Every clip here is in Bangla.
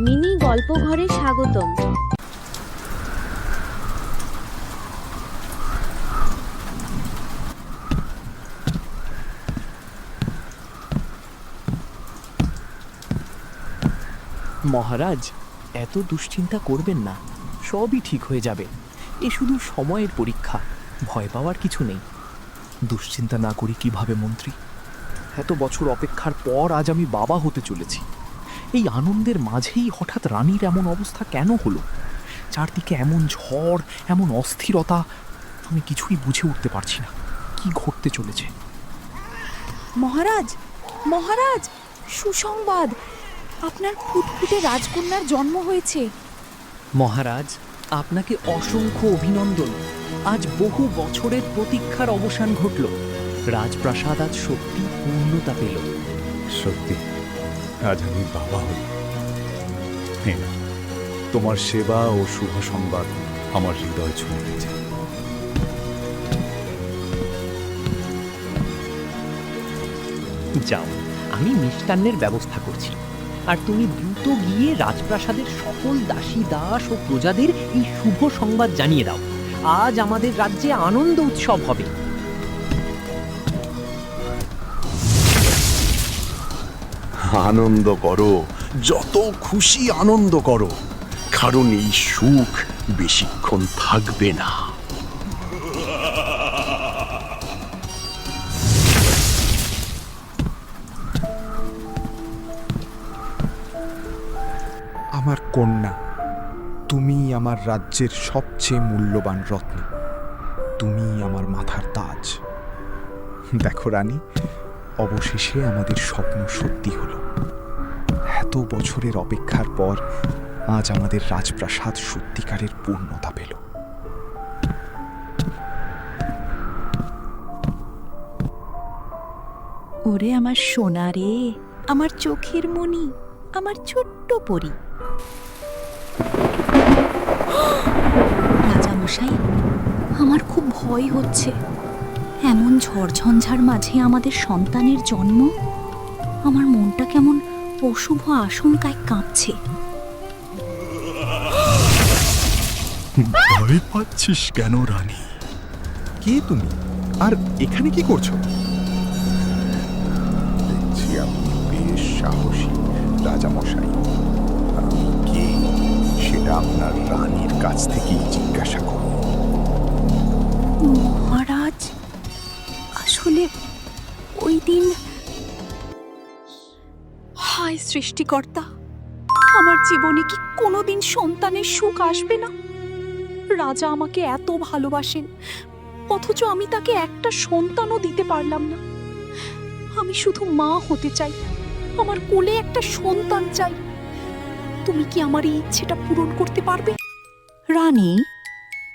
মিনি গল্প ঘরে স্বাগতম। মহারাজ, এত দুশ্চিন্তা করবেন না, সবই ঠিক হয়ে যাবে। এ শুধু সময়ের পরীক্ষা, ভয় পাওয়ার কিছু নেই। দুশ্চিন্তা না করি কিভাবে মন্ত্রী? এত বছর অপেক্ষার পর আজ আমি বাবা হতে চলেছি। এই আনন্দের মাঝেই হঠাৎ রানীর এমন অবস্থা কেন হলো? চারদিকে এমন ঝড়, এমন অস্থিরতা, আমি কিছুই বুঝে উঠতে পারছি না কি ঘটতে চলেছে। মহারাজ, মহারাজ, সুসংবাদ! আপনার ফুটফুটে রাজকন্যার জন্ম হয়েছে। মহারাজ, আপনাকে অসংখ্য অভিনন্দন। আজ বহু বছরের প্রতীক্ষার অবসান ঘটল। রাজপ্রাসাদ আজ সত্যি পূর্ণতা পেল। সত্যি আজ আমি বাবা হই। এই নাও, তোমার সেবা ও শুভ সংবাদ আমার হৃদয় ছুঁয়ে গেছে। যাও, আমি মিষ্টান্নের ব্যবস্থা করছি, আর তুমি দ্রুত গিয়ে রাজপ্রাসাদের সকল দাসী দাস ও প্রজাদের এই শুভ সংবাদ জানিয়ে দাও। আজ আমাদের রাজ্যে আনন্দ উৎসব হবে। আনন্দ করো, যত খুশি আনন্দ করো, কারণ এই সুখ বেশিক্ষণ থাকবে না। আমার কন্যা, তুমি আমার রাজ্যের সবচেয়ে মূল্যবান রত্ন, তুমি আমার মাথার তাজ। দেখো রানী, অবশেষে আমাদের স্বপ্ন সত্যি হলো। এত বছরের অপেক্ষার পর আজ আমাদের রাজপ্রাসাদ সত্যিকারের পূর্ণতা পেল। ওরে আমার সোনা রে, আমার চোখের মণি, আমার ছোট্ট পরী। রাজামশাই, আমার খুব ভয় হচ্ছে। এমন ঝড়ঝঞ্ঝার মাঝে আমাদের সন্তানের জন্ম, আমার মনটা কেমন অশুভ আশঙ্কায় কাঁপছে। ভয় পাচ্ছিস কেন রানী? কে তুমি, আর এখানে কি করছো? দেখছি আপনি বেশ সাহসী রাজামশাই। আমি কে সেটা আপনার রানীর কাছ থেকেই জিজ্ঞাসা করুন। মহারাজ, আসলে ওই দিন... হায় সৃষ্টিকর্তা, আমার জীবনে কি কোনোদিন সন্তানের সুখ আসবে না? রাজা আমাকে এত ভালোবাসেন, অথচ আমি তাকে একটা সন্তানও দিতে পারলাম না। আমি শুধু মা হতে চাই, আমার কোলে একটা সন্তান চাই। তুমি কি আমার এই ইচ্ছেটা পূরণ করতে পারবে? রানী,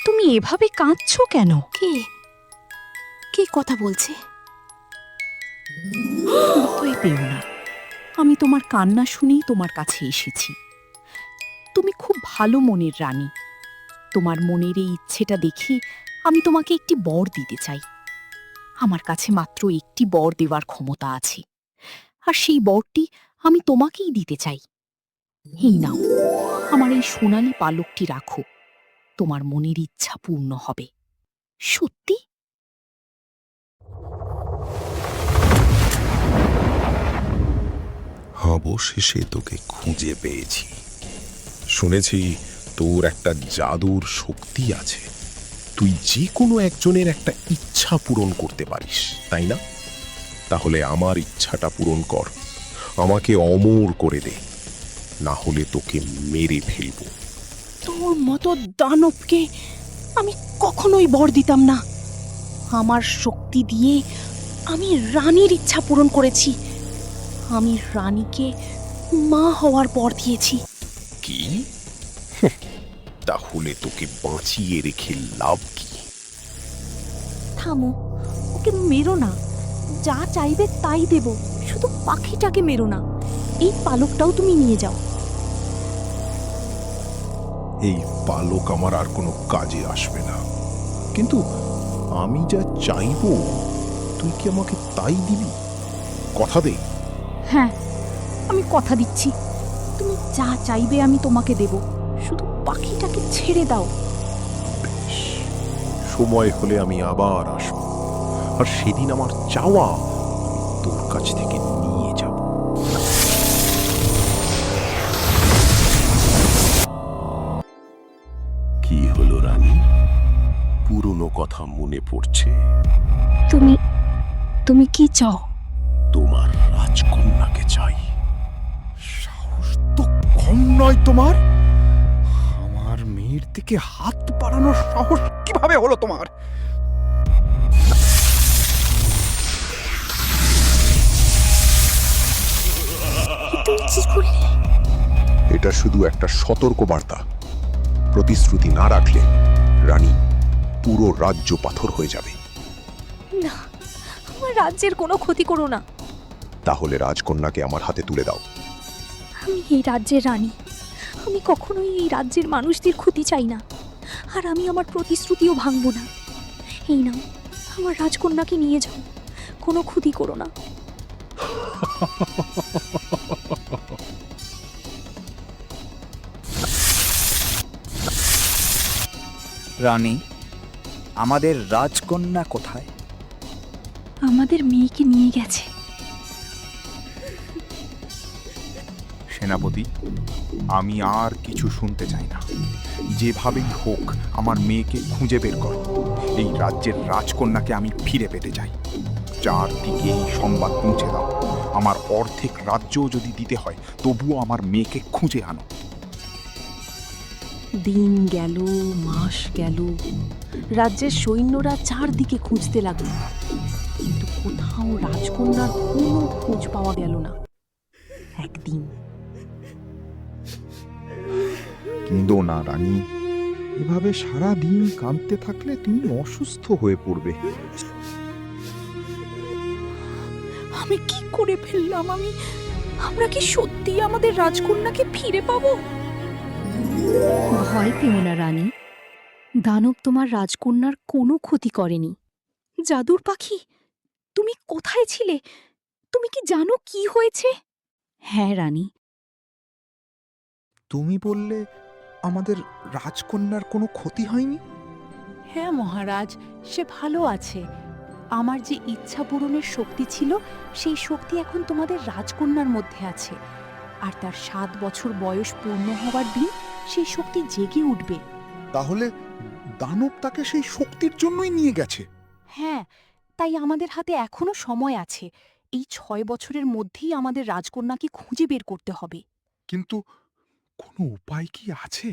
তুমি এভাবে কাঁদছো কেন? কে কে কথা বলছে? ভয় পেও না, আমি তোমার কান্না শুনেই তোমার কাছে এসেছি। তুমি খুব ভালো মনের রানী। তোমার মনের এই ইচ্ছেটা দেখে আমি তোমাকে একটি বর দিতে চাই। আমার কাছে মাত্র একটি বর দেওয়ার ক্ষমতা আছে, আর সেই বরটি আমি তোমাকেই দিতে চাই। এই নাও, আমার এই সোনালী পালকটি রাখো, তোমার মনের ইচ্ছা পূর্ণ হবে। সত্যি? অবশেষে তোকে খুঁজে পেয়েছি। শুনেছি তোর একটা জাদুর শক্তি আছে, তুই যে কোনো একজনের একটা ইচ্ছা পূরণ করতে পারিস, তাই না? তাহলে আমার ইচ্ছাটা পূরণ কর, আমাকে অমর করে দে, না হলে তোকে মেরে ফেলবো। তোর মতো দানবকে আমি কখনোই বর দিতাম না। আমার শক্তি দিয়ে আমি রানীর ইচ্ছা পূরণ করেছি। আমি রানীকে মা হওয়ার বর দিয়েছি। কি? তাহলে তোকে বাঁচিয়ে রেখে লাভ কি? থামো, ওকে মেরো না। যা চাইবে তাই দেব, শুধু পাখিটাকে মেরো না। এই পালকটাও তুমি নিয়ে যাও। এই পালক আমার আর কোনো কাজে আসবে না, কিন্তু আমি যা চাইবো তুই কি আমাকে তাই দিবি? কথা দে। হ্যাঁ, আমি কথা দিচ্ছি, তুমি যা চাইবে আমি তোমাকে দেব, শুধু পাখিটাকে ছেড়ে দাও। সময় হলে আমি আবার আসব, আর সেদিন আমার চাওয়া আমি তোর কাছ থেকে নিয়ে যাব। কি হলো রানী, পুরনো কথা মনে পড়ছে? তুমি তুমি কি চাও? তোমার রাজকন্যাকে চাই। সাহস তো কম নয় তোমার! আমার মেয়ের দিকে হাত বাড়ানোর সাহস কিভাবে হলো তোমার? তুমি কি করলে? এটা শুধু একটা সতর্ক বার্তা। প্রতিশ্রুতি না রাখলে রানী পুরো রাজ্য পাথর হয়ে যাবে। না, আমার রাজ্যের কোনো ক্ষতি করো না। তাহলে রাজকন্যাকে আমার হাতে তুলে দাও। আমি এই রাজ্যের রানী, আমি কখনোই এই রাজ্যের মানুষদের ক্ষতি চাই না, আর আমি আমার প্রতিশ্রুতিও ভাঙব না। এই নাও, আমার রাজকন্যাকে নিয়ে যাও, কোনো ক্ষতি করো না। রানী, আমাদের রাজকন্যা কোথায়? আমাদের মেয়েকে নিয়ে গেছে। সেনাপতি, আমি আর কিছু শুনতে চাই না। যেভাবেই হোক আমার মেয়েকে খুঁজে বের করো। এই রাজ্যের রাজকন্যাকে আমি ফিরে পেতে চাই। চারদিকে এই সংবাদ পৌঁছে দাও। আমার অর্ধেক রাজ্যও যদি দিতে হয়, তবুও আমার মেয়েকে খুঁজে আনো। দিন গেল, মাস গেল, রাজ্যের সৈন্যরা চারদিকে খুঁজতে লাগলো, কিন্তু কোথাও রাজকন্যার কোনো খোঁজ পাওয়া গেল না। একদিন কেঁদো না রানী, এভাবে সারা দিন কাঁদতে থাকলে তুমি অসুস্থ হয়ে পড়বে। আমি কি করে ফেললাম? আমরা কি সত্যি আমাদের রাজকন্যাকে ফিরে পাবো? ভয় পেও না রানী, দানব তোমার রাজকন্যার কোনো ক্ষতি করেনি। জাদুর পাখি, তুমি কোথায় ছিলে? তুমি কি জানো কি হয়েছে? হ্যাঁ রানী। তুমি বললে আমাদের রাজকন্যার কোনো ক্ষতি হয়নি? হ্যাঁ মহারাজ, সে ভালো আছে। আমার যে ইচ্ছা পূরণের শক্তি ছিল, সেই শক্তি এখন তোমাদের রাজকন্যার মধ্যে আছে, আর তার 7 বছর বয়স পূর্ণ হওয়ার দিন সেই শক্তি জেগে উঠবে। তাহলে দানব তাকে সেই শক্তির জন্যই নিয়ে গেছে। হ্যাঁ, তাই আমাদের হাতে এখনো সময় আছে। এই 6 বছরের মধ্যেই আমাদের রাজকন্যাকে খুঁজে বের করতে হবে। কিন্তু কোনো উপায় কি আছে?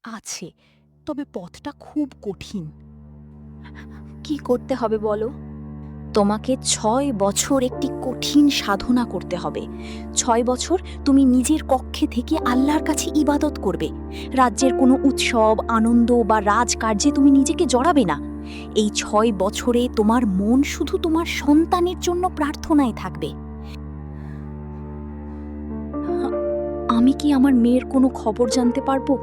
আছে, তবে পথটা খুব কঠিন। কি করতে হবে বলো? তোমাকে 6 বছর একটি কঠিন সাধনা করতে হবে। 6 বছর তুমি নিজের কক্ষে থেকে আল্লাহর কাছে ইবাদত করবে। রাজ্যের কোনো উৎসব, আনন্দ বা রাজকার্যে তুমি নিজেকে জড়াবে না। এই 6 বছরে তোমার মন শুধু তোমার সন্তানের জন্য প্রার্থনায় থাকবে। আমি কি আমার মেয়ের কোনো খবর জানতে পারবো?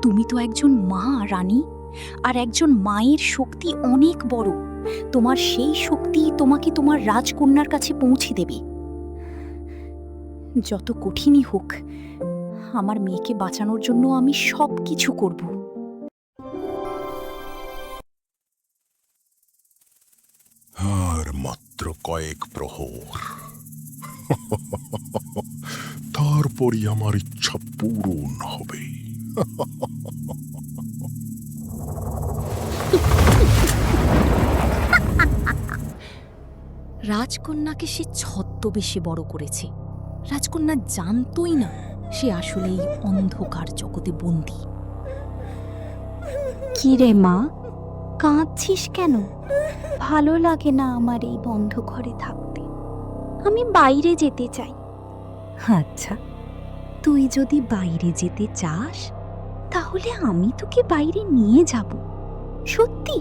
তুমি তো একজন মা রানী, আর একজন মায়ের শক্তি অনেক বড়। তোমার সেই শক্তি তোমাকে তোমার রাজকন্যার কাছে পৌঁছে দেবে। যত কঠিনই হোক, আমার মেয়েকে বাঁচানোর জন্য আমি সব কিছু করব। আর মাত্র কয়েক প্রহর, তারপরই আমার ইচ্ছা পূরণ হবে। রাজকন্যাকে সে ছদ্মবেশে বড় করেছে। রাজকন্যা জানতই না সে আসলে এই অন্ধকার জগতে বন্দী। কি রে মা, কাঁদছিস কেন? ভালো লাগে না আমার এই বন্ধ ঘরে থাকতে। আমি বাইরে যেতে চাই। আচ্ছা, তুই যদি বাইরে যেতে চাস, তাহলে আমি তোকে বাইরে নিয়ে যাব। সত্যি?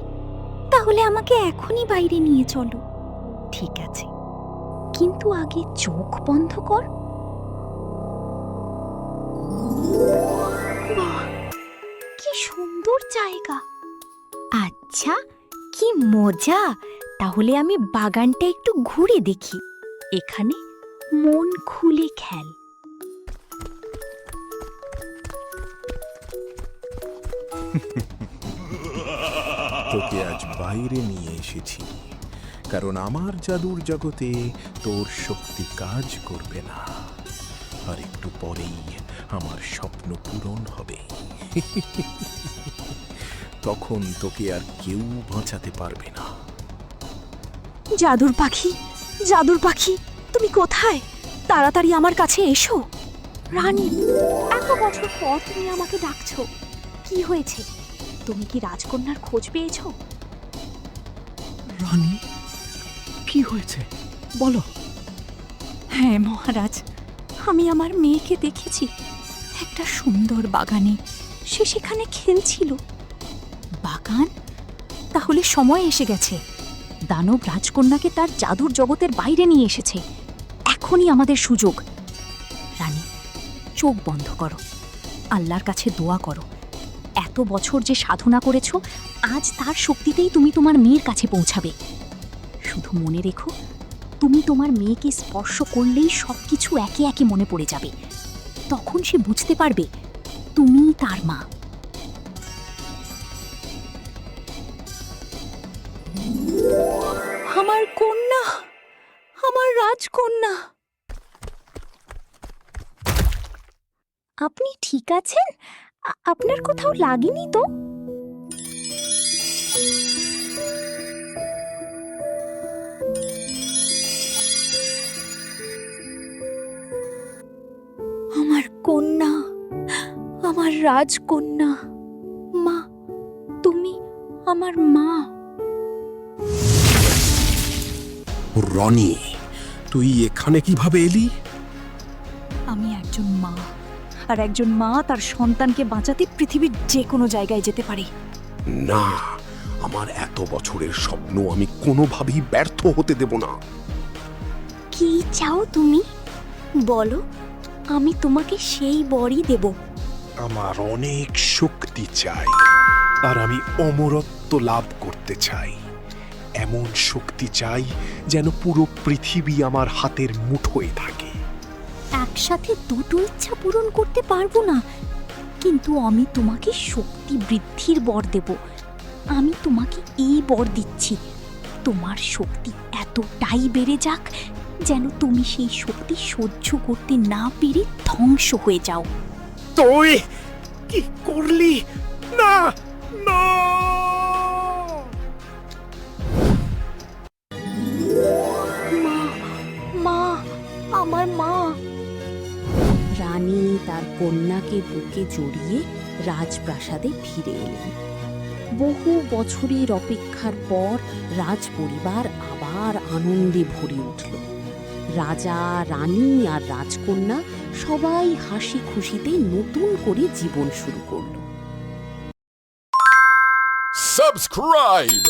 তাহলে আমাকে এখনই বাইরে নিয়ে চলো। ঠিক আছে, কিন্তু আগে চোখ বন্ধ কর। বাহ, কি সুন্দর জায়গা! আচ্ছা, কি মজা! তাহলে আমি বাগানটা একটু ঘুরে দেখি। এখানে মন খুলে খেল। তোকে আজ বাইরে নিয়ে এসেছি, কারণ আমার জাদুর জগতে তোর শক্তি কাজ করবে না। আর একটু পরেই আমার স্বপ্ন পূরণ হবে। তখন তোকে আর কেউ বাঁচাতে পারবে না। জাদুর পাখি, জাদুর পাখি, তুমি কোথায়? তাড়াতাড়ি আমার কাছে এসো। রানী, এত বছর পর তুমি আমাকে ডাকছো, কি হয়েছে? তুমি কি রাজকন্যার খোঁজ পেয়েছো? রানী, কি হয়েছে বলো। হ্যাঁ মহারাজ, আমি আমার মেয়েকে দেখেছি একটা সুন্দর বাগানে। সে সেখানে খেলছিল। বাগান? তাহলে সময় এসে গেছে। দানব রাজকন্যাকে তার জাদুর জগতের বাইরে নিয়ে এসেছে। এখনই আমাদের সুযোগ। রানী, চোখ বন্ধ করো, আল্লাহর কাছে দোয়া করো। এত বছর যে সাধনা করেছো, আজ তার শক্তিতেই তুমি তোমার মেয়ের কাছে পৌঁছাবে। শুধু মনে রেখো, তুমি তোমার মেয়েকে স্পর্শ করলেই সবকিছু একে একে মনে পড়ে যাবে। তখন সে বুঝতে পারবে তুমিই তার মা। আমার কন্যা, আমার রাজকন্যা। আপনি ঠিক আছেন? আপনার কোথাও লাগেনি তো? আমার কন্যা, আমার রাজকন্যা। মা, তুমি আমার মা। রনি, তুই এখানে কিভাবে এলি? আমি একজন মা, আর একজন মা তার সন্তানকে বাঁচাতে পৃথিবীর যে কোনো জায়গায় যেতে পারে। না, আমার এত বছরের স্বপ্ন আমি কোনোভাবেই ব্যর্থ হতে দেব না। কি চাও তুমি? বলো, আমি তোমাকে সেই বরই দেব। আমার অনেক শক্তি চাই, আর আমি অমরত্ব লাভ করতে চাই। এমন শক্তি চাই যেন পুরো পৃথিবী আমার হাতের মুঠোয় থাকে। একসাথে দুটো ইচ্ছা পূরণ করতে পারবো না, কিন্তু আমি তোমাকে শক্তি বৃদ্ধির বর দেব। আমি তোমাকে এই বর দিচ্ছি, তোমার শক্তি এতটাই বেড়ে যাক যেন তুমি সেই শক্তি সহ্য করতে না পেরে ধ্বংস হয়ে যাও। তুই কি করলি? না, না! মা, আমার মা। রানী তার কন্যাকে বুকে জড়িয়ে রাজপ্রাসাদে ফিরে এলেন। বহু বছরের অপেক্ষার পর রাজপরিবার আবার আনন্দে ভরে উঠল। রাজা, রানী আর রাজকন্যা সবাই হাসি খুশিতে নতুন করে জীবন শুরু করল। Subscribe!